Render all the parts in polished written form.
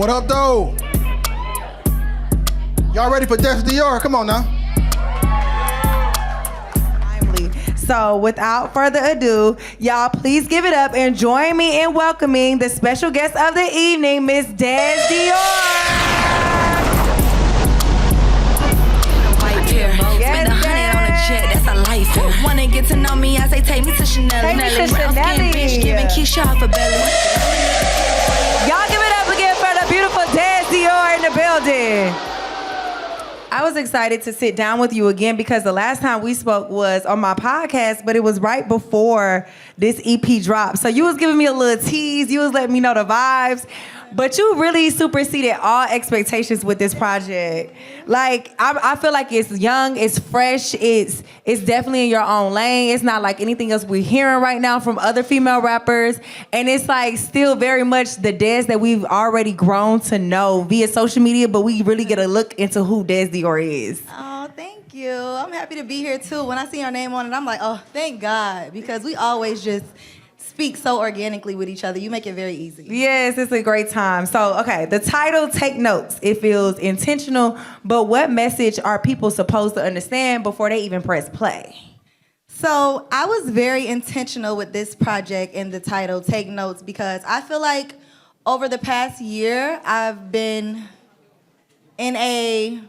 What up, though? Y'all ready for Dess Dior? Come on now. So without further ado, y'all please give it up and join me in welcoming the special guest of the evening, Miss Dess Dior. Spend $100 on a jet, that's a life here. Wanna get to know me, I say take me to Chanel. Take me to Brown Chanel. skin bitch, giving Keisha off a belly. Y'all give it up again for the beautiful Dess Dior in the building. I was excited to sit down with you again because the last time we spoke was on my podcast, but it was right before this EP dropped. So you was giving me a little tease. You was letting me know the vibes. But you really superseded all expectations with this project. Like, I feel like it's young, it's fresh, it's definitely in your own lane. It's not like anything else we're hearing right now from other female rappers. And it's like still very much the Dess that we've already grown to know via social media, but we really get a look into who Dess Dior is. Oh, thank you. I'm happy to be here too. When I see your name on it, I'm like, oh, thank God, because we always just speak so organically with each other. You make it very easy. Yes, it's a great time. So, okay, the title, Take Notes. It feels intentional, but what message are people supposed to understand before they even press play? So I was very intentional with this project and the title, Take Notes, because I feel like over the past year, I've been in a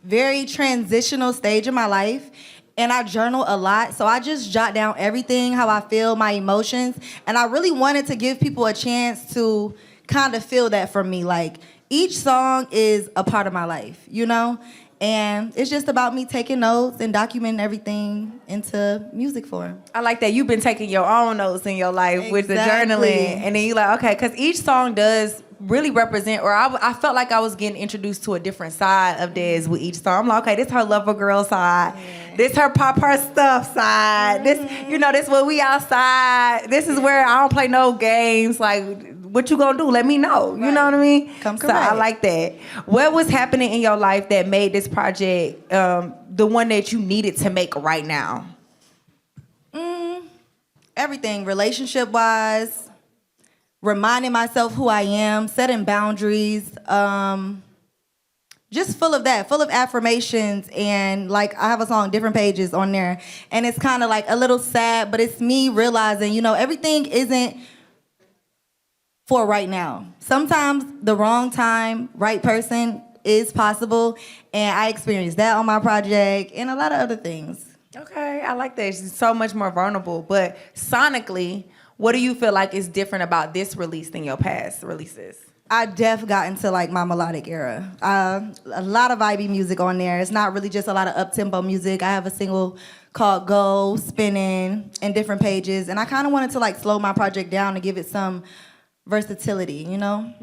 very transitional stage in my life. And I journal a lot, so I just jot down everything, how I feel, my emotions, and I really wanted to give people a chance to kind of feel that from me. Like, each song is a part of my life, you know? And it's just about me taking notes and documenting everything into music form. I like that you've been taking your own notes in your life with the journaling, and then you like, okay, because each song does really represent, or I felt like I was getting introduced to a different side of Dess with each song. I'm like, okay, this her lover girl side. Yeah. This her pop her stuff side. This, this where we outside. This is where I don't play no games. Like, what you gonna do? Let me know. You know what I mean? Come correct. So I like that. What was happening in your life that made this project the one that you needed to make right now? Everything, relationship-wise, reminding myself who I am, setting boundaries, just full of that, full of affirmations. And like, I have a song, Different Pages, on there, and it's kind of like a little sad, but it's me realizing, everything isn't for right now. Sometimes the wrong time, right person is possible, and I experienced that on my project and a lot of other things. Okay, I like that. She's so much more vulnerable, but sonically, what do you feel like is different about this release than your past releases? I got into like my melodic era. A lot of vibey music on there. It's not really just a lot of up-tempo music. I have a single called Go, Spinning, and Different Pages, and I kind of wanted to like slow my project down to give it some versatility,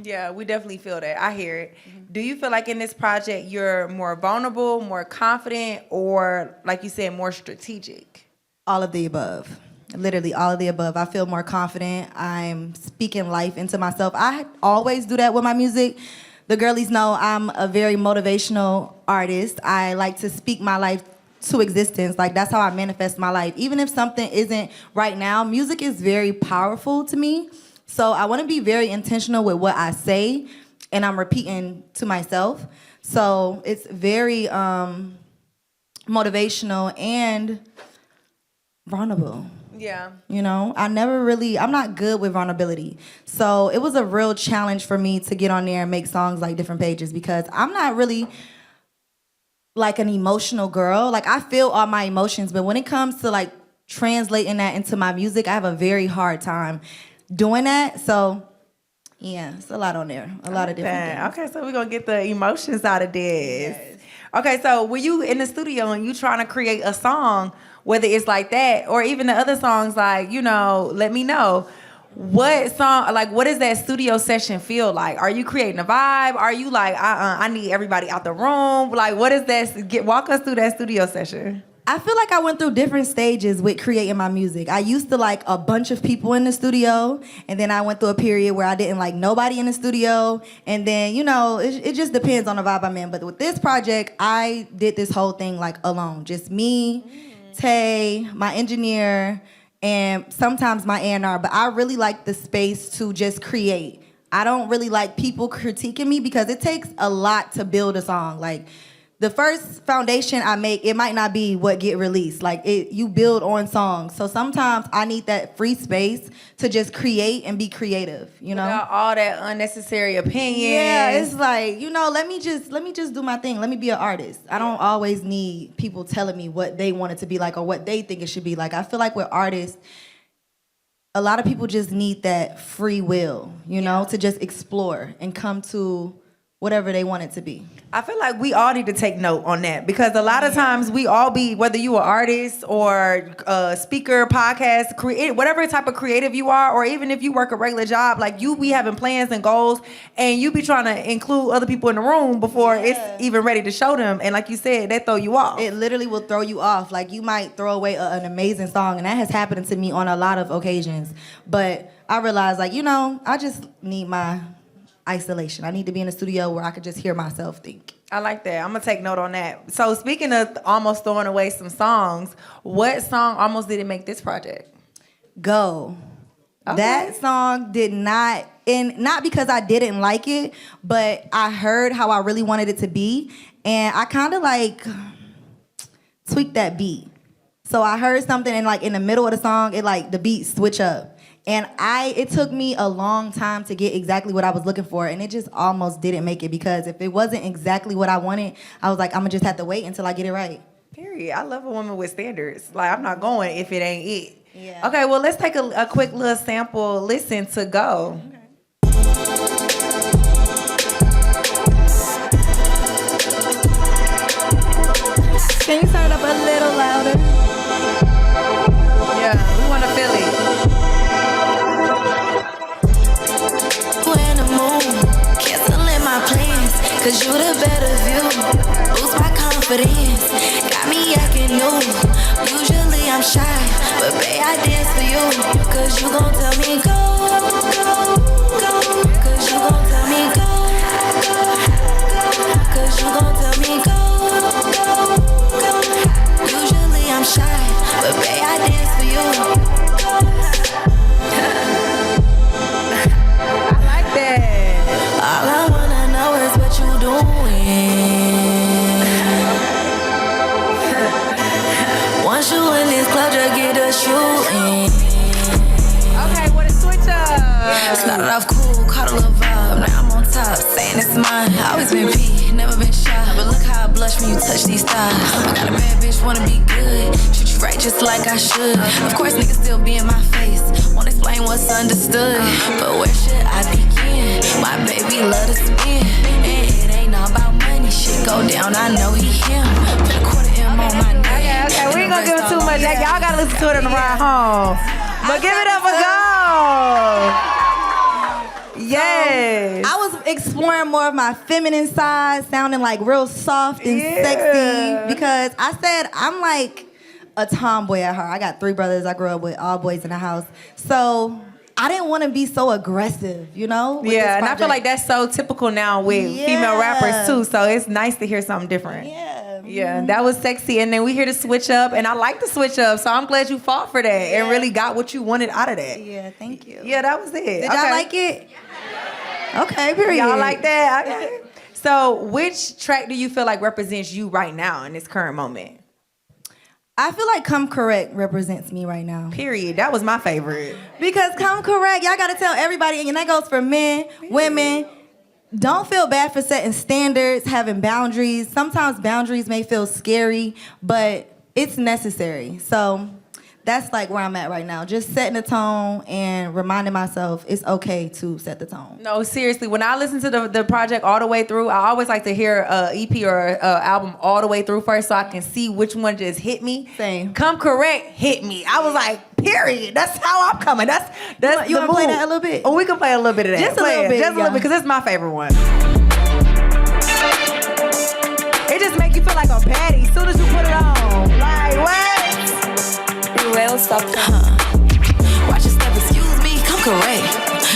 Yeah, we definitely feel that. I hear it. Mm-hmm. Do you feel like in this project you're more vulnerable, more confident, or like you said, more strategic? All of the above. Literally all of the above. I feel more confident. I'm speaking life into myself. I always do that with my music. The girlies know I'm a very motivational artist. I like to speak my life to existence. Like, that's how I manifest my life. Even if something isn't right now, music is very powerful to me. So I want to be very intentional with what I say, and I'm repeating to myself. So it's very motivational and vulnerable. Yeah. I'm not good with vulnerability. So it was a real challenge for me to get on there and make songs like Different Pages, because I'm not really like an emotional girl. Like, I feel all my emotions, but when it comes to like translating that into my music, I have a very hard time doing that. So yeah, it's a lot on there. A lot of different things. Okay, so we're gonna get the emotions out of this. Yes. Okay, so when you in the studio and you trying to create a song, whether it's like that or even the other songs like, Let Me Know, what song, like, what does that studio session feel like? Are you creating a vibe? Are you like, I need everybody out the room? Like, what is that? Walk us through that studio session. I feel like I went through different stages with creating my music. I used to like a bunch of people in the studio, and then I went through a period where I didn't like nobody in the studio, and then, it just depends on the vibe I'm in. But with this project, I did this whole thing like alone. Just me, Tay, my engineer, and sometimes my A&R. But I really like the space to just create. I don't really like people critiquing me because it takes a lot to build a song. Like, the first foundation I make, it might not be what get released. Like, you build on songs. So sometimes I need that free space to just create and be creative, you know? Without all that unnecessary opinion. Yeah, it's like, let me just do my thing. Let me be an artist. I don't always need people telling me what they want it to be like or what they think it should be like. I feel like with artists, a lot of people just need that free will, to just explore and come to whatever they want it to be. I feel like we all need to take note on that because a lot of times we all be, whether you are artist or speaker, podcast, whatever type of creative you are, or even if you work a regular job, like you be having plans and goals and you be trying to include other people in the room before it's even ready to show them. And like you said, that throw you off. It literally will throw you off. Like you might throw away an amazing song, and that has happened to me on a lot of occasions. But I realized, I just need my isolation. I need to be in a studio where I could just hear myself think. I like that. I'm going to take note on that. So speaking of almost throwing away some songs, what song almost didn't make this project? Go. Okay. That song did not, and not because I didn't like it, but I heard how I really wanted it to be, and I kind of tweaked that beat. So I heard something, and in the middle of the song, the beat switch up. And it took me a long time to get exactly what I was looking for, and it just almost didn't make it because if it wasn't exactly what I wanted, I was like, I'm gonna just have to wait until I get it right. Period. I love a woman with standards. I'm not going if it ain't it. Yeah. Okay, well, let's take a quick little sample listen to Go. Okay. Can you turn it up a little louder? Yeah, we want to feel it. Cause you the better view, boost my confidence, got me acting new. Usually I'm shy, but babe, I dance for you. Cause you gon' tell me go, go, go. Cause you gon' tell me go, go, go. Cause you gon' tell me go, go, go. Usually I'm shy, but babe, I dance for you. I like that. All I wanna know is what you doing. Once you in this club, just get a shooting. Okay, what a switch up. Started off cool, caught a little vibe. Now I'm on top, saying it's mine. Always been P, never been shy. But look how I blush when you touch these thighs. I got a bad bitch, wanna be good. Treat you right just like I should. Of course, niggas still be in my face. Won't explain what's understood. But where should I begin? My baby love to spin. And it ain't all about money. Shit go down, I know he him. Put a quarter M on my neck. Okay, we ain't gonna give it too much. Y'all gotta listen to it on the ride home. But give it up for Go. Yes. I was exploring more of my feminine side, sounding real soft and sexy, because I said I'm like a tomboy at heart. I got 3 brothers. I grew up with all boys in the house. So I didn't want to be so aggressive, with Yeah, and I feel like that's so typical now with female rappers too. So it's nice to hear something different. Yeah. Yeah, that was sexy. And then we hear the switch up, and I like the switch up. So I'm glad you fought for that and really got what you wanted out of that. Yeah, thank you. Yeah, that was it. Did y'all like it? Okay, period. Y'all like that? Okay. So which track do you feel like represents you right now in this current moment? I feel like Come Correct represents me right now. Period. That was my favorite. Because Come Correct, y'all gotta tell everybody, and that goes for men, women. Don't feel bad for setting standards, having boundaries. Sometimes boundaries may feel scary, but it's necessary. So that's where I'm at right now. Just setting the tone and reminding myself it's okay to set the tone. No, seriously. When I listen to the project all the way through, I always like to hear an EP or an album all the way through first so I can see which one just hit me. Same. Come Correct hit me. I was like, period. That's how I'm coming. That's you want to play that a little bit? Oh, we can play a little bit of that. Just a little bit, because it's my favorite one. It just make you feel like a baddie as soon as you put it on. Like, what? Real stuff. Watch your step, excuse me, come correct.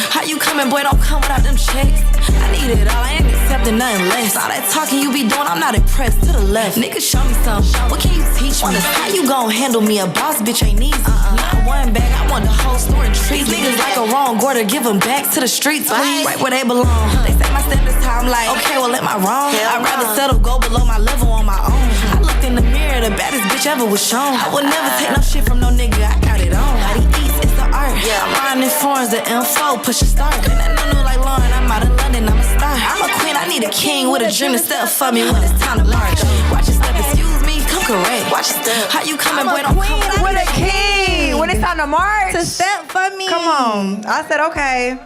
How you coming, boy? Don't come without them checks. I need it all, I ain't accepting nothing less. All that talking you be doing, I'm not impressed. To the left, nigga, show me something. What can you teach me? How you gon' handle me? A boss bitch ain't easy. Not one bag, I want the whole store and trees. Niggas like a wrong order, give them back to the streets, please. Right where they belong. They say my standards high, I'm like, okay, well, am I wrong? I'd rather settle, go below my level on my own. I looked in the mirror, the baddest bitch ever was shown. I would never take no shit from no nigga, I got it on. How he eats, it's the art. I'm riding in foreigns, the info, push a start. And I know like Lauren, I'm out of London, I'm a star. I'm a queen, I need a king with a dream to step for me when it's time to march. Watch your step, excuse me, come correct. Watch your step. How you coming, boy? Don't come with a king. When it's time to march. To step for me. Come on. I said, okay.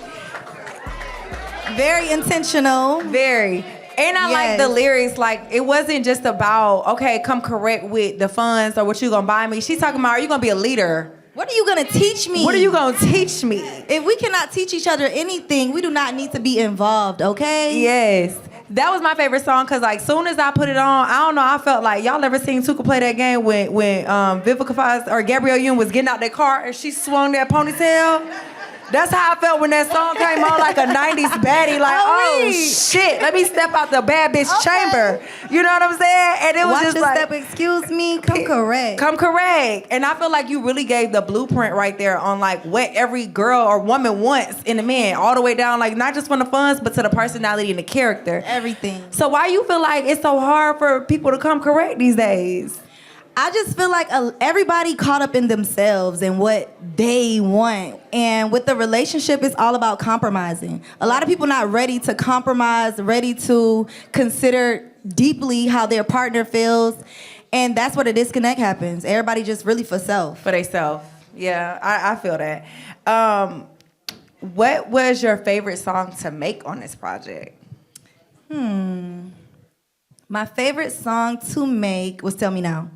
Very intentional. Very. And I like the lyrics. Like, it wasn't just about, okay, come correct with the funds or what you gonna buy me. She's talking about, are you gonna be a leader? What are you gonna teach me? What are you gonna teach me? If we cannot teach each other anything, we do not need to be involved, okay? Yes. That was my favorite song because, like, soon as I put it on, I don't know, I felt like, y'all ever seen Tuka play that game when Vivica Fox or Gabrielle Union was getting out their car and she swung that ponytail? That's how I felt when that song came on, like a 90s baddie. Like, oh shit, let me step out the bad bitch chamber. You know what I'm saying? And it was Watch just your like, step, excuse me, come correct. Come correct. And I feel like you really gave the blueprint right there on like what every girl or woman wants in a man, all the way down, like not just from the funds, but to the personality and the character. Everything. So why you feel like it's so hard for people to come correct these days? I just feel like everybody caught up in themselves and what they want. And with the relationship, it's all about compromising. A lot of people not ready to compromise, ready to consider deeply how their partner feels. And that's where the disconnect happens. Everybody just really for self. For they self. Yeah, I feel that. What was your favorite song to make on this project? My favorite song to make was Tell Me Now.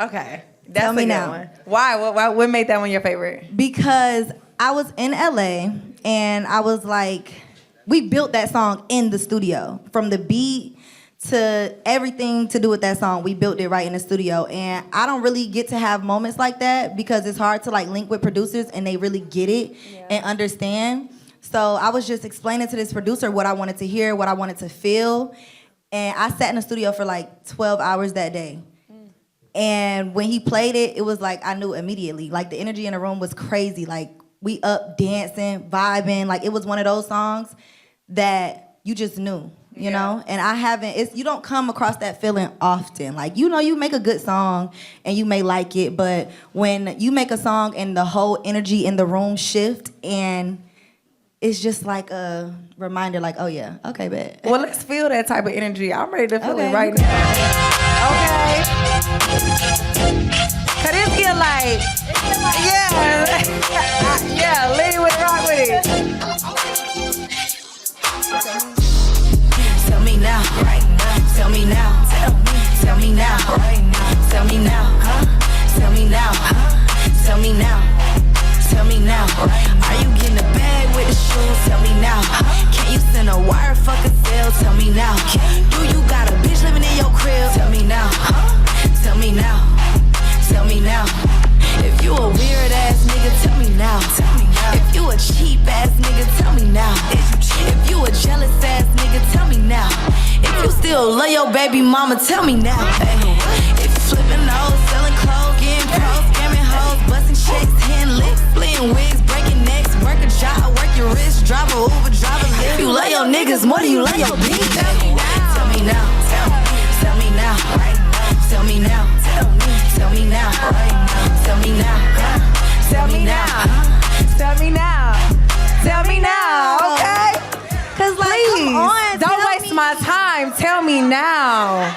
Okay. That's Tell Me a good Now. one. Why? What made that one your favorite? Because I was in LA and I was like, we built that song in the studio. From the beat to everything to do with that song, we built it right in the studio. And I don't really get to have moments like that because it's hard to like link with producers and they really get it and understand. So I was just explaining to this producer what I wanted to hear, what I wanted to feel. And I sat in the studio for like 12 hours that day. And when he played it, it was like I knew immediately. Like the energy in the room was crazy. Like we up dancing, vibing. Like it was one of those songs that you just knew, you know? And you don't come across that feeling often. Like, you know, you make a good song and you may like it, but when you make a song and the whole energy in the room shift and it's just like a reminder, like, oh yeah, okay, bet. Well, let's feel that type of energy. I'm ready to feel it right now. Okay. Cause it feel like, yeah, lean with it, rock with it. Tell me now, right now. Tell me now, tell me now, right now. Tell me now, huh? Tell me now, huh? Tell me now. Tell me now, are you getting a bag with the shoes? Tell me now, can you send a wire fucking sale? Tell me now, do you got a bitch living in your crib? Tell me now, tell me now, tell me now. If you a weird ass nigga, tell me now. If you a cheap ass nigga, tell me now. If you a jealous ass nigga, tell me now. If you still love your baby mama, tell me now. If you flipping those, selling clothes, getting pros, scamming hoes, busting chicks, hitting licks, splitting wigs, breaking necks, work a job, work your wrist, drive a Uber, drive a Lyft. You love your niggas more than you love your bitch. Tell me now, tell me now, right now. Tell me now, tell me now, right now. Tell me now, Tell me now. Tell me now. Tell me now, okay? Cause like, please, come on, don't waste my time. Tell me now.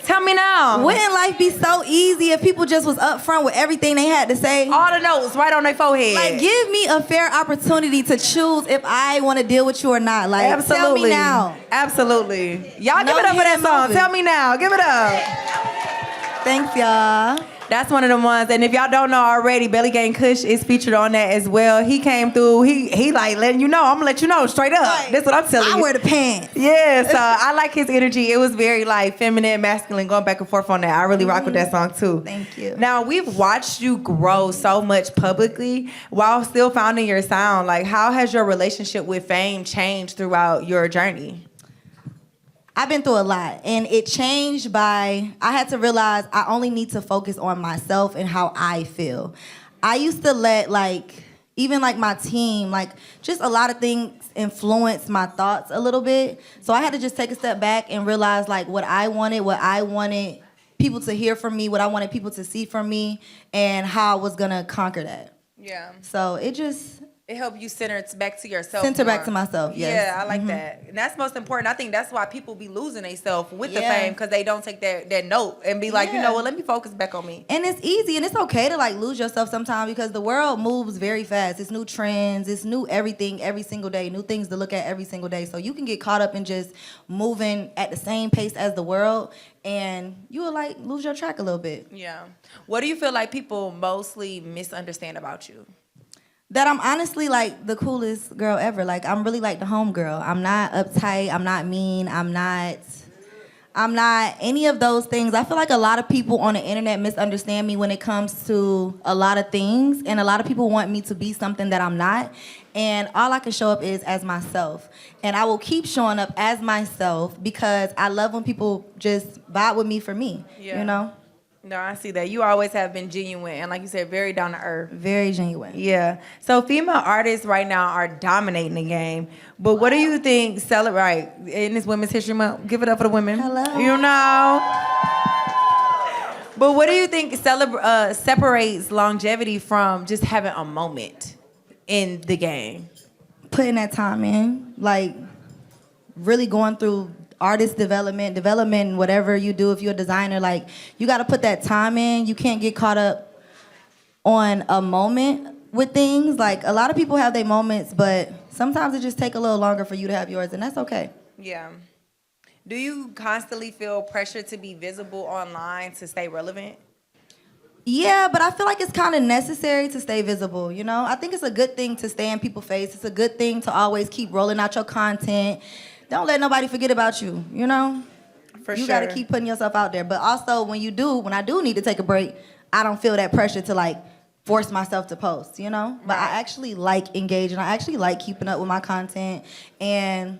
Tell me now. Wouldn't life be so easy if people just was upfront with everything they had to say? All the notes right on their forehead. Like, give me a fair opportunity to choose if I want to deal with you or not. Like, absolutely. Tell me now. Absolutely. Y'all give it up for that song. Tell me now. Give it up. Thanks, y'all. That's one of the ones. And if y'all don't know already, Belly Gang Kush is featured on that as well. He came through. He like letting you know. I'm gonna let you know straight up. Right. That's what I'm telling you. I wear the pants. Yeah, so I like his energy. It was very like feminine, masculine, going back and forth on that. I really rock with that song too. Thank you. Now we've watched you grow so much publicly while still finding your sound. Like, how has your relationship with fame changed throughout your journey? I've been through a lot, and it changed by, I had to realize I only need to focus on myself and how I feel. I used to let even my team, just a lot of things influence my thoughts a little bit. So I had to just take a step back and realize what I wanted people to hear from me, what I wanted people to see from me, and how I was gonna conquer that. Yeah. So it helped you center back to yourself. Center back to myself, yes. Yeah, I like that. And that's most important. I think that's why people be losing themselves with the fame, because they don't take that note and be like, you know what, let me focus back on me. And it's easy, and it's okay to lose yourself sometimes, because the world moves very fast. It's new trends, it's new everything every single day, new things to look at every single day. So you can get caught up in just moving at the same pace as the world, and you will lose your track a little bit. Yeah. What do you feel like people mostly misunderstand about you? That I'm honestly the coolest girl ever. I'm really the home girl. I'm not uptight. I'm not mean. I'm not any of those things. I feel like a lot of people on the internet misunderstand me when it comes to a lot of things, and a lot of people want me to be something that I'm not. And all I can show up is as myself. And I will keep showing up as myself because I love when people just vibe with me for me, you know? No, I see that. You always have been genuine and, like you said, very down to earth. Very genuine. Yeah. So female artists right now are dominating the game. But what do you think celebrate in this Women's History Month? Give it up for the women. Hello. You know? But what do you think separates longevity from just having a moment in the game? Putting that time in, really going through artist development, whatever you do. If you're a designer, you got to put that time in. You can't get caught up on a moment with things. A lot of people have their moments, but sometimes it just take a little longer for you to have yours, and that's okay. Yeah. Do you constantly feel pressure to be visible online to stay relevant? Yeah, but I feel like it's kind of necessary to stay visible, you know? I think it's a good thing to stay in people's face. It's a good thing to always keep rolling out your content. Don't let nobody forget about you, you know? You got to keep putting yourself out there. But also, when I do need to take a break, I don't feel that pressure to, force myself to post, you know? But I actually like engaging. I actually like keeping up with my content and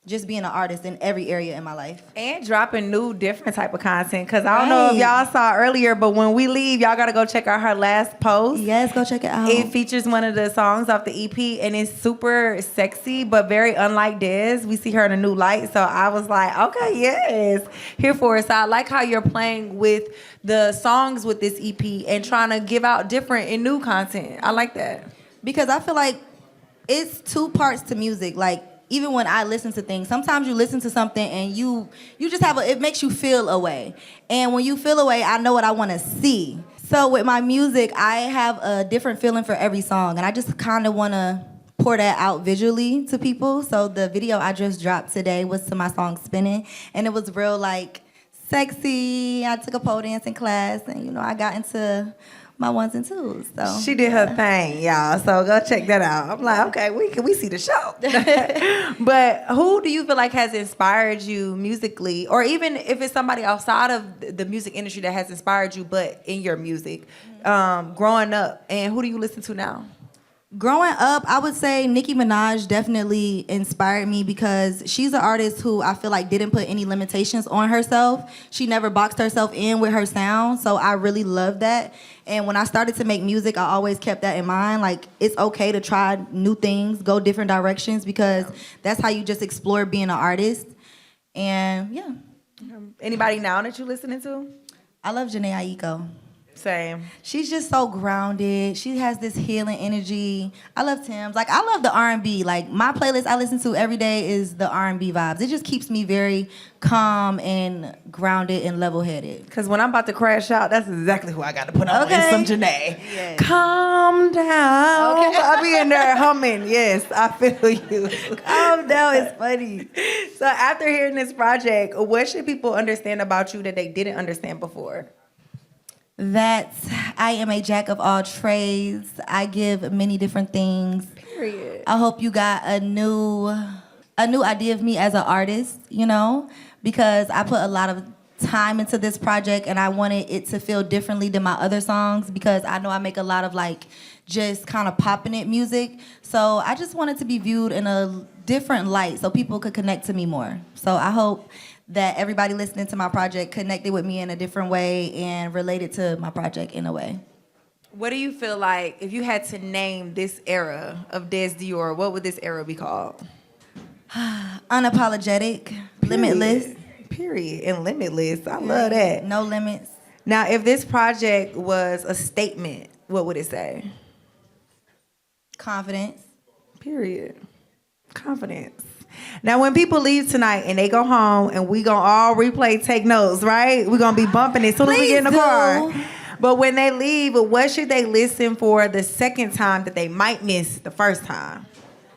just being an artist in every area in my life. And dropping new, different type of content. Because I don't know if y'all saw earlier, but when we leave, y'all got to go check out her last post. Yes, go check it out. It features one of the songs off the EP, and it's super sexy, but very unlike Dess. We see her in a new light. So I was like, okay, yes, here for it. So I like how you're playing with the songs with this EP and trying to give out different and new content. I like that. Because I feel like it's two parts to music. Even when I listen to things, sometimes you listen to something and you just it makes you feel a way. And when you feel a way, I know what I want to see. So with my music, I have a different feeling for every song. And I just kind of want to pour that out visually to people. So the video I just dropped today was to my song Spinning. And it was real sexy. I took a pole dancing class and, I got into my ones and twos. So she did her thing, y'all. So go check that out. I'm like, okay, we see the show. But who do you feel like has inspired you musically, or even if it's somebody outside of the music industry that has inspired you, but in your music, growing up, and who do you listen to now? Growing up, I would say Nicki Minaj definitely inspired me because she's an artist who I feel like didn't put any limitations on herself. She never boxed herself in with her sound, so I really love that. And when I started to make music, I always kept that in mind. It's okay to try new things, go different directions, because that's how you just explore being an artist. And yeah. Anybody now that you're listening to? I love Jhené Aiko. Same. She's just so grounded. She has this healing energy. I love Tim's. I love the R&B. My playlist I listen to every day is the R&B vibes. It just keeps me very calm and grounded and level-headed. Because when I'm about to crash out, that's exactly who I got to put on. Okay. Some Jhené. Yes. Calm down. Okay. I'll be in there humming. Yes, I feel you. Calm down is funny. So after hearing this project, what should people understand about you that they didn't understand before? that I am a jack of all trades. I give many different things. Period. I hope you got a new idea of me as an artist, you know, because I put a lot of time into this project and I wanted it to feel differently than my other songs because I know I make a lot of like just kind of popping it music. So I just wanted to be viewed in a different light so people could connect to me more. So I hope that everybody listening to my project connected with me in a different way and related to my project in a way. What do you feel like if you had to name this era of Dess Dior, what would this era be called? Unapologetic, limitless. Period. And limitless. I love that. No limits. Now, if this project was a statement, what would it say? Confidence. Period. Confidence. Now, when people leave tonight and they go home and we gonna all replay, take notes, right? We're gonna be bumping it as soon as we get in the car. But when they leave, what should they listen for the second time that they might miss the first time?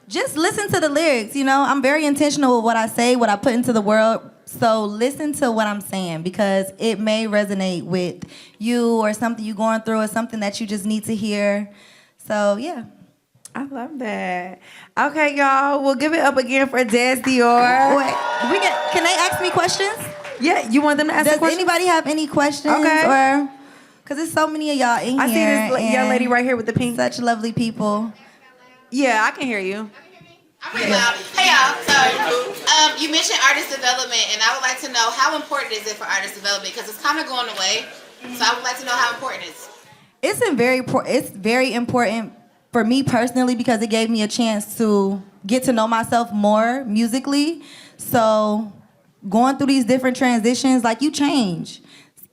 Just listen to the lyrics, you know? I'm very intentional with what I say, what I put into the world. So listen to what I'm saying because it may resonate with you or something you're going through or something that you just need to hear. So, yeah. I love that. Okay, y'all. We'll give it up again for Dess Dior. Wait, can they ask me questions? Yeah, you want them to ask Does questions? anybody have any questions? Okay. Or because there's so many of y'all in I here. see this young lady right here with the pink. Such lovely people. Yeah, I can hear you. I'm pretty loud. Hey y'all, so you mentioned artist development, and I would like to know how important is it for artist development because it's kind of going away. So I would like to know how important it is. It's very important for me personally because it gave me a chance to get to know myself more musically. So going through these different transitions, like you change.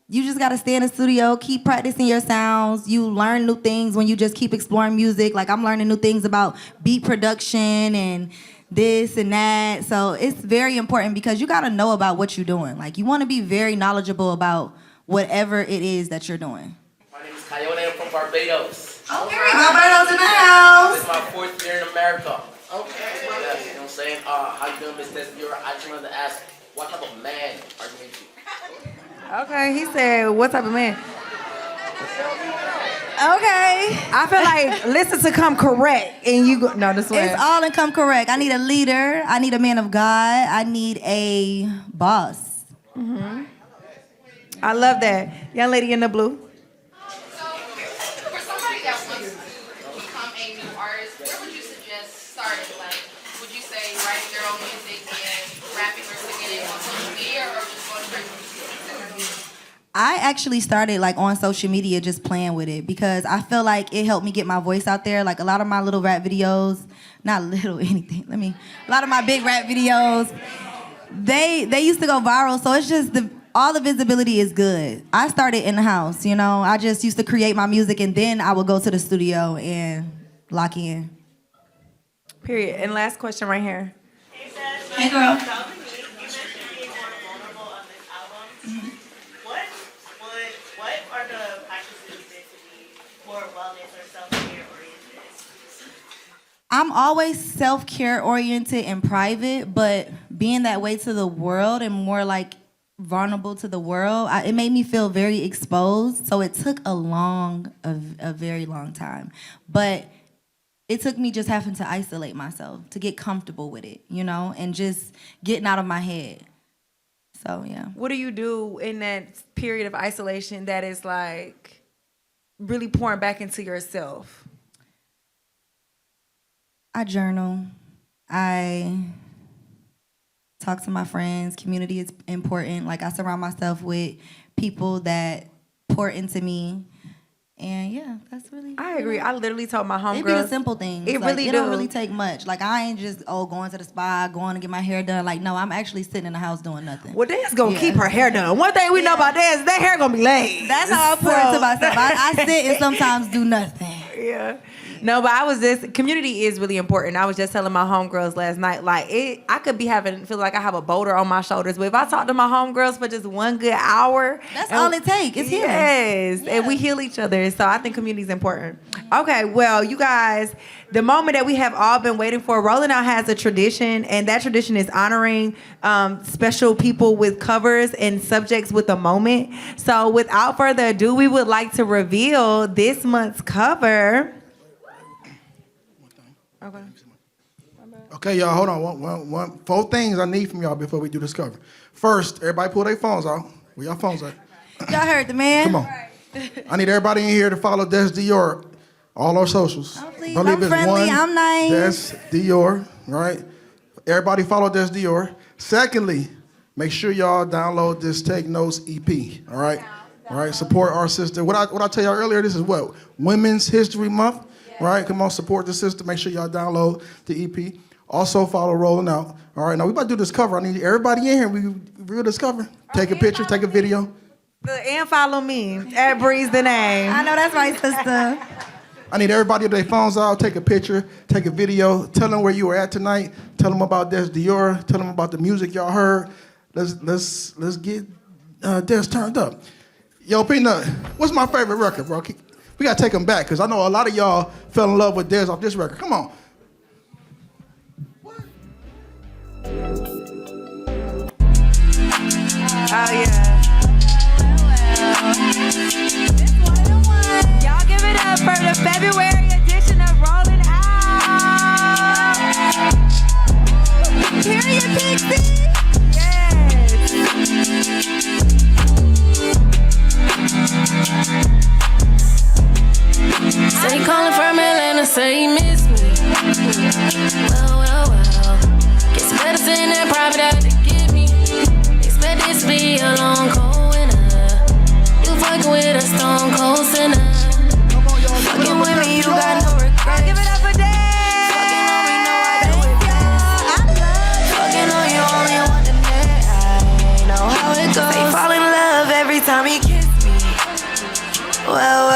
You just gotta stay in the studio, keep practicing your sounds. You learn new things when you just keep exploring music. Like I'm learning new things about beat production and this and that. So it's very important because you gotta know about what you're doing. Like you wanna be very knowledgeable about whatever it is that you're doing. My name is Coyote. I'm from Barbados. Okay, Barbados in the house. This is my 4th year in America. Okay. Yeah, you know what I'm saying? How you doing, Miss Dess Dior? I just wanted to ask, what type of man are you into? Okay, he said, what type of man? Okay. I feel like, listen to come correct, and you go, no, this way. It's all in come correct. I need a leader. I need a man of God. I need a boss. Mm-hmm. I love that. Young lady in the blue. So for somebody that wants to become a new artist, where would you suggest starting? Like, would you say writing their own music and rapping or singing it on social media, or just going straight from the studio? I actually started like on social media just playing with it because I feel like it helped me get my voice out there. Like a lot of my little rap videos, not little anything, a lot of my big rap videos, they used to go viral. So it's just all the visibility is good. I started in the house, you know. I just used to create my music and then I would go to the studio and lock in. Period. And last question right here. Hey girl. What are the practices that to be more wellness or self-care oriented? I'm always self-care oriented and private, but being that way to the world and more like vulnerable to the world, it made me feel very exposed. So it took a very long time. But it took me just having to isolate myself to get comfortable with it, you know, and just getting out of my head. So, yeah. What do you do in that period of isolation that is like really pouring back into yourself? I journal. I talk to my friends. Community is important. Like I surround myself with people that pour into me. And yeah, that's really. I agree. I literally told my homegirl. It be the simple things. It like, really it do. don't really take much. Like I ain't just going to the spa, going to get my hair done. Like no, I'm actually sitting in the house doing nothing. Well, Dess gonna keep her hair done. One thing we know about Dess, that hair gonna be laid. That's how I pour into myself. I sit and sometimes do nothing. Yeah. No, but community is really important. I was just telling my homegirls last night, like I could be feel like I have a boulder on my shoulders, but if I talk to my homegirls for just one good hour. That's all it takes. It's healing. Yes. Yeah. And we heal each other. So I think community is important. Okay, well, you guys, the moment that we have all been waiting for, Rolling Out has a tradition, and that tradition is honoring special people with covers and subjects with a moment. So without further ado, we would like to reveal this month's cover. Okay. Okay, y'all, hold on. Four things I need from y'all before we do this cover. First, everybody pull their phones out. Where y'all phones at? Y'all heard the man. Come on. I need everybody in here to follow Dess Dior, all our socials. Oh, please, I'm friendly, I'm nice. Dess Dior, right? Everybody follow Dess Dior. Secondly, make sure y'all download this Take Notes EP, all right? All right, support our sister. What I tell y'all earlier, this is what? Women's History Month, right? Come on, support the sister. Make sure y'all download the EP. Also follow Rolling Out. All right, now we about to do this cover. I need everybody in here. We reveal this cover. Take a picture, take a video. And follow me at Breeze the Name. I know that's right, sister. I need everybody with their phones out, take a picture, take a video, tell them where you were at tonight, tell them about Dess Dior, tell them about the music y'all heard. Let's get Dess turned up. Yo, Peanut, what's my favorite record, bro? We gotta take them back, because I know a lot of y'all fell in love with Dess off this record. Come on. Oh, yeah. Y'all give it up for the February edition of Rolling Out. Period, Pixie. Yes. Say he calling from Atlanta, say he miss me. Well. Gets medicine and private out to give me. Expect this to be a long cold winter. You fucking with a stone cold sinner. Fucking with me, you got no regrets. Give it up for Dess. Fucking on me, know I do it best. Fucking on you, only want the net. I know how it goes. They fall in love every time he kiss me. Well.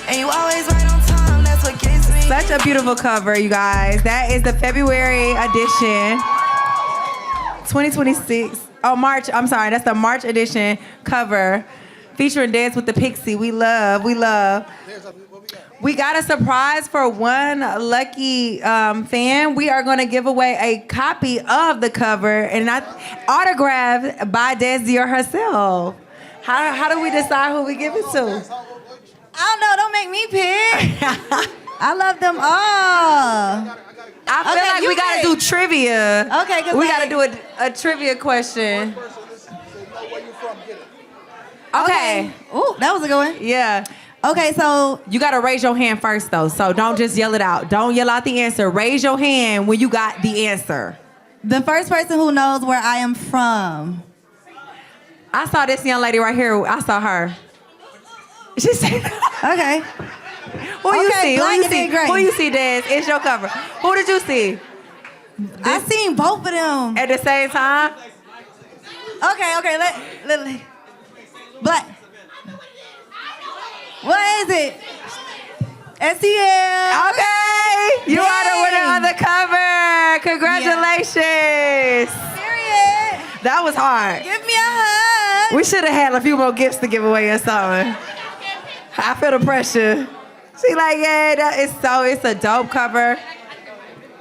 And you always right on time, that's what gets me. Such a beautiful cover, you guys. That is the February edition. 2026. Oh, March. I'm sorry. That's the March edition cover featuring Dance with the Pixie. We love. We got a surprise for one lucky fan. We are going to give away a copy of the cover and not autographed by Dess Dior herself. How do we decide who we give it to? I don't know. Don't make me pick. I love them all. I feel like we got to do trivia. Okay, because we got to do a trivia question. Okay. Ooh, that was a good one. Yeah. Okay, so You got to raise your hand first, though. So don't just yell it out. Don't yell out the answer. Raise your hand when you got the answer. the first person who knows where I am from. I saw this young lady right here. I saw her. She said, Okay. Who you see? Who black you and see? then gray. Who you see, Dess? It's your cover. Who did you see? I seen both of them. At the same time? Okay, let black. What is it? SEL. Okay. You are the winner of the cover. Congratulations. Period. That was hard. Give me a hug. We should have had a few more gifts to give away or something. I feel the pressure. She like, yeah, it's a dope cover.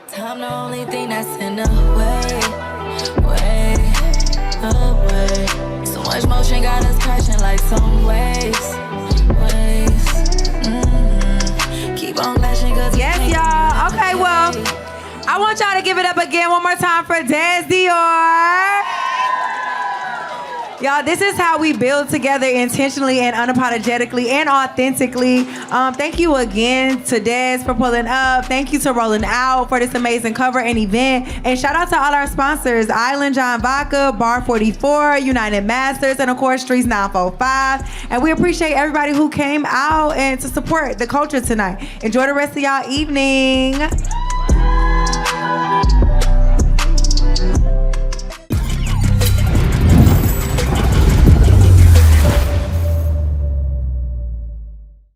Time the only thing that's in the way. So much motion got us crashing like some waves. Keep on flashing cause Yes, y'all. Okay, well, I want y'all to give it up again one more time for Dess Dior. Y'all, this is how we build together intentionally and unapologetically and authentically. Thank you again to Dess for pulling up. Thank you to Rolling Out for this amazing cover and event. And shout out to all our sponsors, Island John Vodka, Bar 44, United Masters, and of course, Streets 945. And we appreciate everybody who came out and to support the culture tonight. Enjoy the rest of y'all evening.